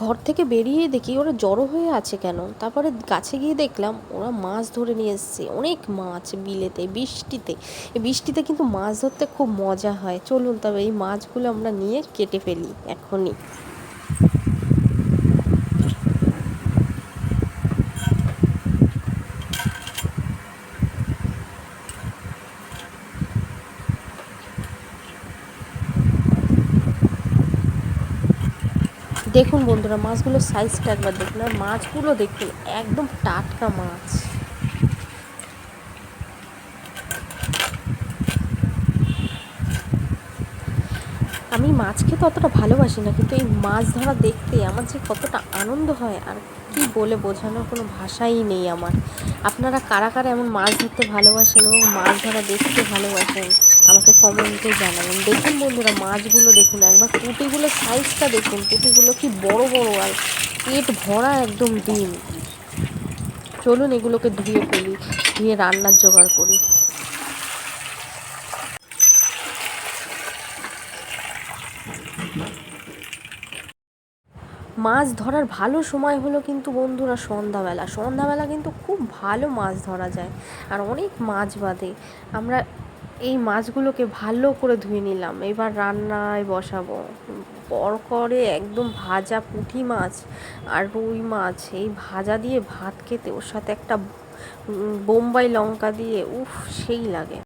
ঘর থেকে বেরিয়ে দেখি ওরা জড়ো হয়ে আছে কেন। তারপরে কাছে গিয়ে দেখলাম ওরা মাছ ধরে নিয়ে এসছে, অনেক মাছ বিলেতে বৃষ্টিতে। এই বৃষ্টিতে কিন্তু মাছ ধরতে খুব মজা হয়। চলুন তবে এই মাছগুলো আমরা নিয়ে কেটে ফেলি এখনই। দেখুন বন্ধুরা, মাছগুলোর সাইজটা একবার দেখুন, আর মাছগুলো দেখুন একদম টাটকা মাছ। আমি মাছ খেতে অতটা ভালোবাসি না, কিন্তু এই মাছ ধরা দেখতে আমার যে কতটা আনন্দ হয় আর কি বলে বোঝানোর কোনো ভাষাই নেই আমার। আপনারা কারা কারা এমন মাছ ধরতে ভালোবাসেন এবং মাছ ধরা দেখতে ভালোবাসেন আমাকে কমেন্টে জানাবেন। দেখুন বন্ধুরা, মাছগুলো দেখুন একবার, পুঁটিগুলোর সাইজটা দেখুন, পুঁটিগুলো কি বড় বড় আর পেট ভরা একদম ডিম। চলুন এগুলোকে ধুয়ে ফেলি, ধুয়ে রান্নার জোগাড় করি। মাছ ধরার ভালো সময় হলো কিন্তু বন্ধুরা সন্ধ্যাবেলা। সন্ধ্যাবেলা কিন্তু খুব ভালো মাছ ধরা যায় আর অনেক মাছ বাঁধে। আমরা এই মাছগুলোকে ভালো করে ধুয়ে নিলাম, এবার রান্নায় বসাবো। করে একদম ভাজা পুঁটি মাছ আর রুই মাছ, এই ভাজা দিয়ে ভাত খেতে ওর সাথে একটা বোম্বাই লঙ্কা দিয়ে, উফ সেই লাগে।